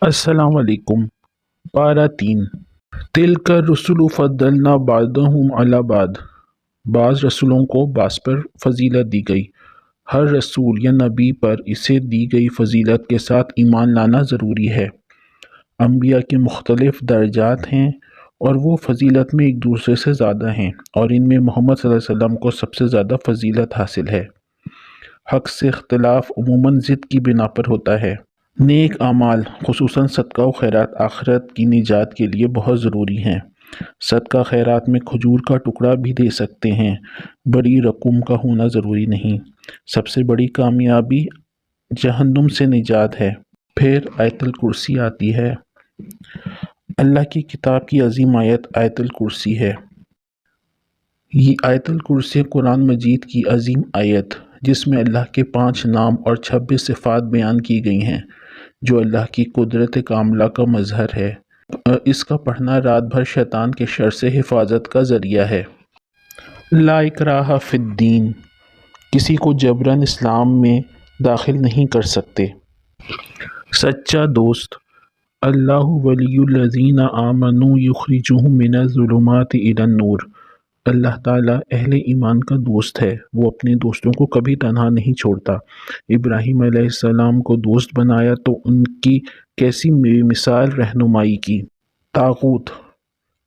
السلام علیکم۔ پارہ 3۔ تِلْکَ الرُّسُلُ فَضَّلْنَا بَعْضَهُمْ عَلَى بَعْضٍ۔ بعض رسولوں کو بعض پر فضیلت دی گئی۔ ہر رسول یا نبی پر اسے دی گئی فضیلت کے ساتھ ایمان لانا ضروری ہے۔ انبیاء کے مختلف درجات ہیں اور وہ فضیلت میں ایک دوسرے سے زیادہ ہیں، اور ان میں محمد صلی اللہ علیہ وسلم کو سب سے زیادہ فضیلت حاصل ہے۔ حق سے اختلاف عموماً ضد کی بنا پر ہوتا ہے۔ نیک اعمال خصوصاً صدقہ و خیرات آخرت کی نجات کے لیے بہت ضروری ہیں۔ صدقہ خیرات میں کھجور کا ٹکڑا بھی دے سکتے ہیں، بڑی رقم کا ہونا ضروری نہیں۔ سب سے بڑی کامیابی جہنم سے نجات ہے۔ پھر آیت الکرسی آتی ہے۔ اللہ کی کتاب کی عظیم آیت آیت الکرسی ہے۔ یہ آیت الکرسی قرآن مجید کی عظیم آیت جس میں اللہ کے 5 نام اور 26 صفات بیان کی گئی ہیں، جو اللہ کی قدرت کاملہ کا مظہر ہے۔ اس کا پڑھنا رات بھر شیطان کے شر سے حفاظت کا ذریعہ ہے۔ لا اکراہ فی الدین، کسی کو جبراً اسلام میں داخل نہیں کر سکتے۔ سچا دوست، اللہ ولی الذین آمنوا یخرجہم من الظلمات الی النور۔ اللہ تعالیٰ اہل ایمان کا دوست ہے، وہ اپنے دوستوں کو کبھی تنہا نہیں چھوڑتا۔ ابراہیم علیہ السلام کو دوست بنایا تو ان کی کیسی بے مثال رہنمائی کی۔ طاغوت،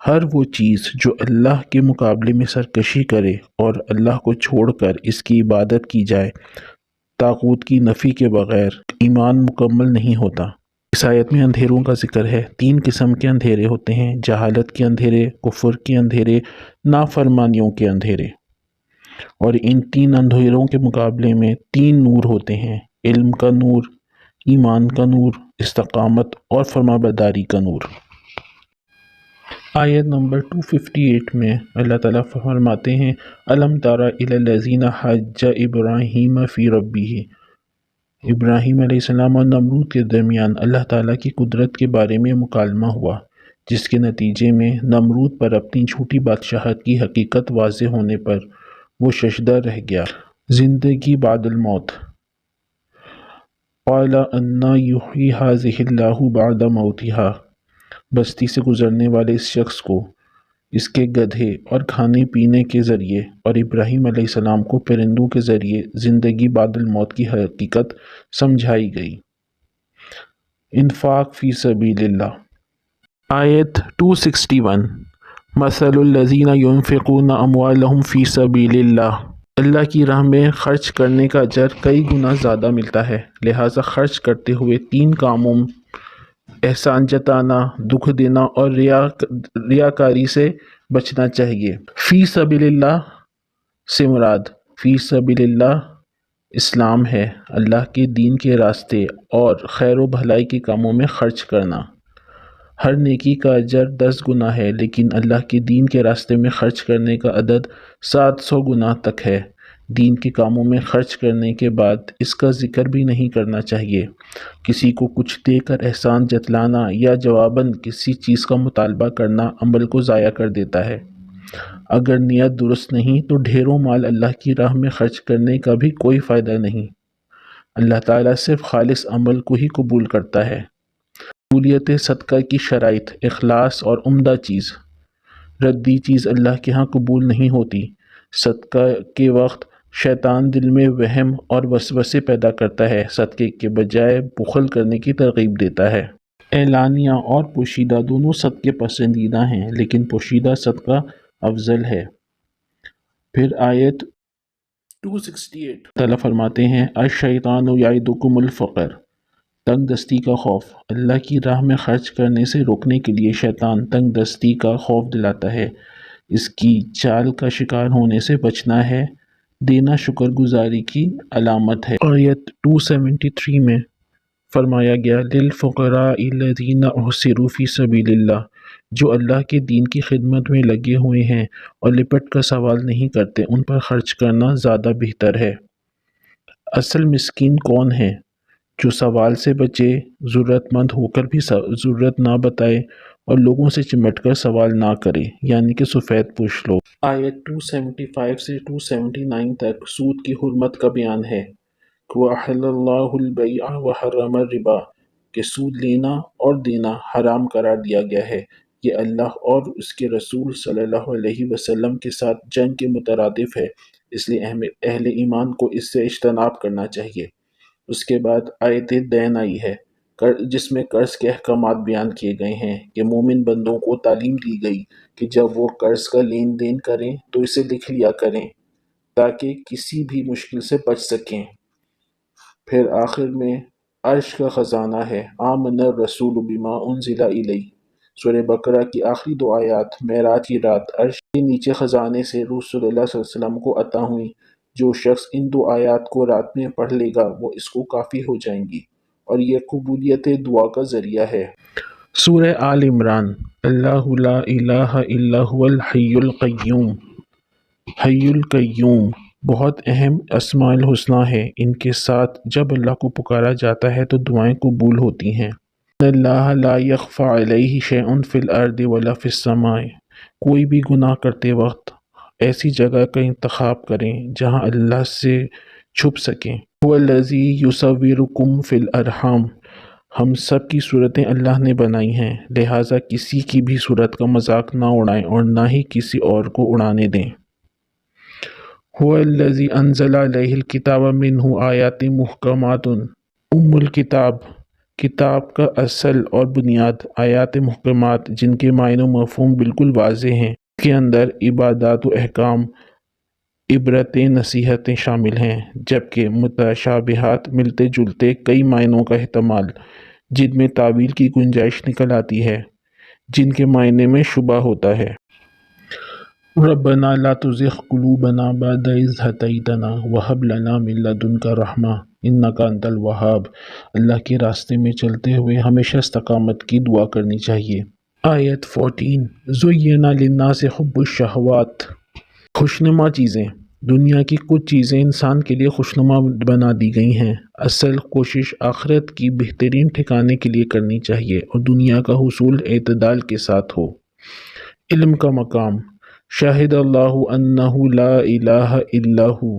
ہر وہ چیز جو اللہ کے مقابلے میں سرکشی کرے اور اللہ کو چھوڑ کر اس کی عبادت کی جائے۔ طاغوت کی نفی کے بغیر ایمان مکمل نہیں ہوتا۔ اس آیت میں اندھیروں کا ذکر ہے۔ 3 قسم کے اندھیرے ہوتے ہیں: جہالت کے اندھیرے، کفر کے اندھیرے، نافرمانیوں کے اندھیرے۔ اور ان 3 اندھیروں کے مقابلے میں 3 نور ہوتے ہیں: علم کا نور، ایمان کا نور، استقامت اور فرمانبرداری کا نور۔ آیت نمبر 258 میں اللہ تعالیٰ فرماتے ہیں: الم تر الی الذین حاج ابراہیم فی ربہ۔ ابراہیم علیہ السلام اور نمرود کے درمیان اللہ تعالیٰ کی قدرت کے بارے میں مکالمہ ہوا، جس کے نتیجے میں نمرود پر اپنی جھوٹی بادشاہت کی حقیقت واضح ہونے پر وہ ششدر رہ گیا۔ زندگی بعد الموت۔ قال انا یحیی ہذہ اللہ بعد موتہا۔ بستی سے گزرنے والے اس شخص کو اس کے گدھے اور کھانے پینے کے ذریعے اور ابراہیم علیہ السلام کو پرندوں کے ذریعے زندگی بعد الموت کی حقیقت سمجھائی گئی۔ انفاق فی سبیل اللہ۔ آیت 261 مثل الذین ینفقون اموالہم فی سبیل اللہ۔ اللہ کی راہ میں خرچ کرنے کا اجر کئی گنا زیادہ ملتا ہے، لہٰذا خرچ کرتے ہوئے 3 کاموں احسان جتانا، دکھ دینا اور ریاکاری سے بچنا چاہیے۔ فی سبیل اللہ سے مراد فی سبیل اللہ اسلام ہے، اللہ کے دین کے راستے اور خیر و بھلائی کے کاموں میں خرچ کرنا۔ ہر نیکی کا اجر 10 گنا ہے، لیکن اللہ کے دین کے راستے میں خرچ کرنے کا عدد 700 گنا تک ہے۔ دین کے کاموں میں خرچ کرنے کے بعد اس کا ذکر بھی نہیں کرنا چاہیے۔ کسی کو کچھ دے کر احسان جتلانا یا جواباً کسی چیز کا مطالبہ کرنا عمل کو ضائع کر دیتا ہے۔ اگر نیت درست نہیں تو ڈھیروں مال اللہ کی راہ میں خرچ کرنے کا بھی کوئی فائدہ نہیں۔ اللہ تعالیٰ صرف خالص عمل کو ہی قبول کرتا ہے۔ قبولیت صدقہ کی شرائط: اخلاص اور عمدہ چیز۔ ردی چیز اللہ کے ہاں قبول نہیں ہوتی۔ صدقہ کے وقت شیطان دل میں وہم اور وسوسے پیدا کرتا ہے، صدقے کے بجائے بخل کرنے کی ترغیب دیتا ہے۔ اعلانیہ اور پوشیدہ دونوں صدقے پسندیدہ ہیں، لیکن پوشیدہ صدقہ افضل ہے۔ پھر آیت 268 تعالیٰ فرماتے ہیں: الشیطان یعدکم الفقر۔ تنگ دستی کا خوف۔ اللہ کی راہ میں خرچ کرنے سے روکنے کے لیے شیطان تنگ دستی کا خوف دلاتا ہے۔ اس کی چال کا شکار ہونے سے بچنا ہے۔ دینا شکر گزاری کی علامت ہے۔ آیت 273 میں فرمایا گیا: للفقراء الذین احصروا فی سبیل اللہ۔ جو اللہ کے دین کی خدمت میں لگے ہوئے ہیں اور لپٹ کر سوال نہیں کرتے، ان پر خرچ کرنا زیادہ بہتر ہے۔ اصل مسکین کون ہے؟ جو سوال سے بچے، ضرورت مند ہو کر بھی ضرورت نہ بتائے اور لوگوں سے چمٹ کر سوال نہ کرے، یعنی کہ سفید پوش لوگ۔ آیت 275 سے 279 تک سود کی حرمت کا بیان ہے۔ وَأَحَلَّ اللَّهُ الْبَيْعَ وَحَرَّمَ الرِّبَا۔ کہ سود لینا اور دینا حرام قرار دیا گیا ہے۔ یہ اللہ اور اس کے رسول صلی اللہ علیہ وسلم کے ساتھ جنگ کے مترادف ہے، اس لیے اہل ایمان کو اس سے اجتناب کرنا چاہیے۔ اس کے بعد آیت دین آئی ہے جس میں قرض کے احکامات بیان کیے گئے ہیں کہ مومن بندوں کو تعلیم دی گئی کہ جب وہ قرض کا لین دین کریں تو اسے لکھ لیا کریں تاکہ کسی بھی مشکل سے بچ سکیں۔ پھر آخر میں عرش کا خزانہ ہے، آمن الرسول بما انزل الیہ۔ سورہ بقرہ کی آخری دو آیات معراج کی رات عرش کے نیچے خزانے سے رسول اللہ صلی اللہ علیہ وسلم کو عطا ہوئیں۔ جو شخص ان دو آیات کو رات میں پڑھ لے گا وہ اس کو کافی ہو جائیں گی اور یہ قبولیت دعا کا ذریعہ ہے۔ سورہ آل عمران۔ اللہ لا الہ الا هو الحی القیوم۔ حی القیوم بہت اہم اسماء الحسنی ہے، ان کے ساتھ جب اللہ کو پکارا جاتا ہے تو دعائیں قبول ہوتی ہیں۔ ان اللہ لا یخفی علیہ شیء فی الارض ولا فی السماء۔ کوئی بھی گناہ کرتے وقت ایسی جگہ کا انتخاب کریں جہاں اللہ سے چھپ سکیں۔ هو الذی یصورکم فی الارحام۔ ہم سب کی صورتیں اللہ نے بنائی ہیں، لہٰذا کسی کی بھی صورت کا مذاق نہ اڑائیں اور نہ ہی کسی اور کو اڑانے دیں۔ هو الذی انزل علیہ الکتاب منہ آیات محکمات۔ الکتاب کتاب کا اصل اور بنیاد آیات محکمات جن کے معنی و مفہوم بالکل واضح ہیں۔ اس کے اندر عبادات و احکام، عبرتیں، نصیحتیں شامل ہیں، جبکہ متشابہات ملتے جلتے کئی معنوں کا احتمال جن میں تعویل کی گنجائش نکل آتی ہے، جن کے معنی میں شبہ ہوتا ہے۔ ربنا لا تزغ قلوبنا بعد إذ هديتنا وهب لنا من لدنك رحمة إنك أنت الوهاب۔ اللہ کے راستے میں چلتے ہوئے ہمیشہ استقامت کی دعا کرنی چاہیے۔ آیت 14 زُيِّنَ لِلنَّاسِ حُبُّ الشَّهَوَاتِ۔ خوشنما چیزیں۔ دنیا کی کچھ چیزیں انسان کے لیے خوشنما بنا دی گئی ہیں، اصل کوشش آخرت کی بہترین ٹھکانے کے لیے کرنی چاہیے اور دنیا کا حصول اعتدال کے ساتھ ہو۔ علم کا مقام۔ شاہد اللہ انہ لا الہ الا ہو۔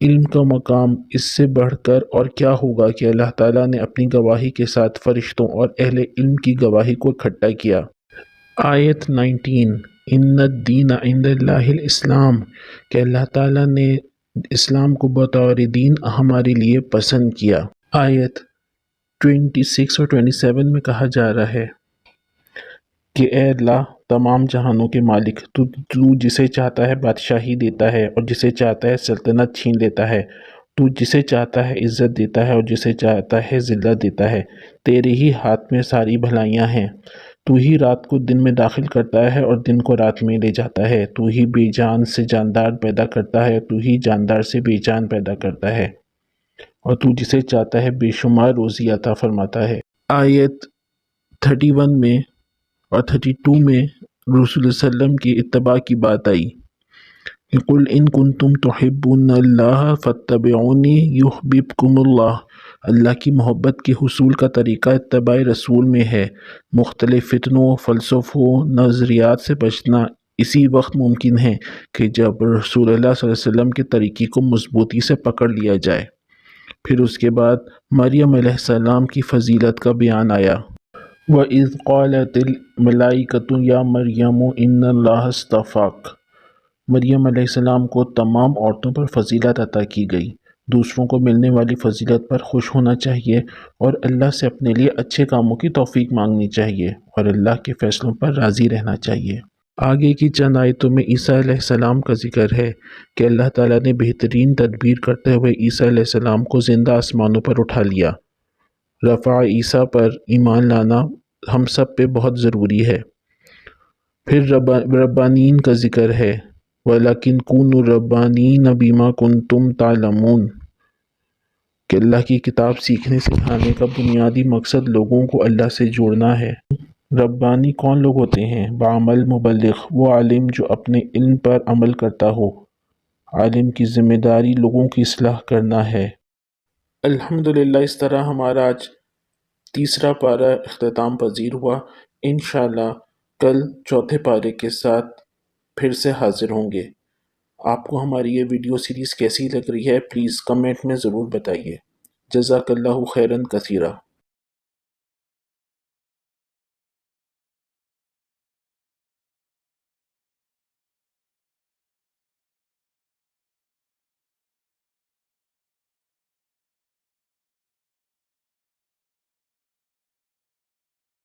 علم کا مقام اس سے بڑھ کر اور کیا ہوگا کہ اللہ تعالیٰ نے اپنی گواہی کے ساتھ فرشتوں اور اہل علم کی گواہی کو اکٹھا کیا۔ آیت 19 ان الدین عند اللہ الاسلام، کہ اللہ تعالیٰ نے اسلام کو بطور دین ہمارے لیے پسند کیا۔ آیت 26 اور 27 میں کہا جا رہا ہے کہ اے اللہ تمام جہانوں کے مالک، تو جسے چاہتا ہے بادشاہی دیتا ہے اور جسے چاہتا ہے سلطنت چھین لیتا ہے، تو جسے چاہتا ہے عزت دیتا ہے اور جسے چاہتا ہے ذلت دیتا ہے، تیرے ہی ہاتھ میں ساری بھلائیاں ہیں۔ تو ہی رات کو دن میں داخل کرتا ہے اور دن کو رات میں لے جاتا ہے، تو ہی بے جان سے جاندار پیدا کرتا ہے، تو ہی جاندار سے بے جان پیدا کرتا ہے، اور تو جسے چاہتا ہے بے شمار روزی عطا فرماتا ہے۔ آیت 31 میں اور 32 میں رسول اللہ صلی اللہ علیہ وسلم کی اتباع کی بات آئی کہ قُلْ إِن كُنتُمْ تُحِبُّونَ اللَّهَ فَاتَّبِعُونِي يُحْبِبْكُمُ اللَّهُ۔ اللہ کی محبت کے حصول کا طریقہ اتباع رسول میں ہے۔ مختلف فتنوں، فلسفوں، نظریات سے بچنا اسی وقت ممکن ہے کہ جب رسول اللہ صلی اللہ علیہ وسلم کے طریقے کو مضبوطی سے پکڑ لیا جائے۔ پھر اس کے بعد مریم علیہ السلام کی فضیلت کا بیان آیا۔ وَإِذْ قَالَتِ الْمَلَائِكَةُ يَا مَرْيَمُ إِنَّ اللَّهَ اصْطَفَاكِ۔ مریم علیہ السلام کو تمام عورتوں پر فضیلت عطا کی گئی۔ دوسروں کو ملنے والی فضیلت پر خوش ہونا چاہیے اور اللہ سے اپنے لیے اچھے کاموں کی توفیق مانگنی چاہیے اور اللہ کے فیصلوں پر راضی رہنا چاہیے۔ آگے کی چند آیتوں میں عیسیٰ علیہ السلام کا ذکر ہے کہ اللہ تعالیٰ نے بہترین تدبیر کرتے ہوئے عیسیٰ علیہ السلام کو زندہ آسمانوں پر اٹھا لیا۔ رفع عیسیٰ پر ایمان لانا ہم سب پہ بہت ضروری ہے۔ پھر ربانین کا ذکر ہے، وَلَكِنْ كُونُوا رَبَّانِينَ بِمَا كُنْتُمْ تَعْلَمُونَ، کہ اللہ کی کتاب سیکھنے سکھانے کا بنیادی مقصد لوگوں کو اللہ سے جوڑنا ہے۔ ربانی کون لوگ ہوتے ہیں؟ بعمل مبلغ، وہ عالم جو اپنے علم پر عمل کرتا ہو۔ عالم کی ذمہ داری لوگوں کی اصلاح کرنا ہے۔ الحمدللہ اس طرح ہمارا آج تیسرا پارہ اختتام پذیر ہوا۔ انشاءاللہ کل چوتھے پارے کے ساتھ پھر سے حاضر ہوں گے۔ آپ کو ہماری یہ ویڈیو سیریز کیسی لگ رہی ہے پلیز کمنٹ میں ضرور بتائیے۔ جزاک اللہ خیراً کثیرا۔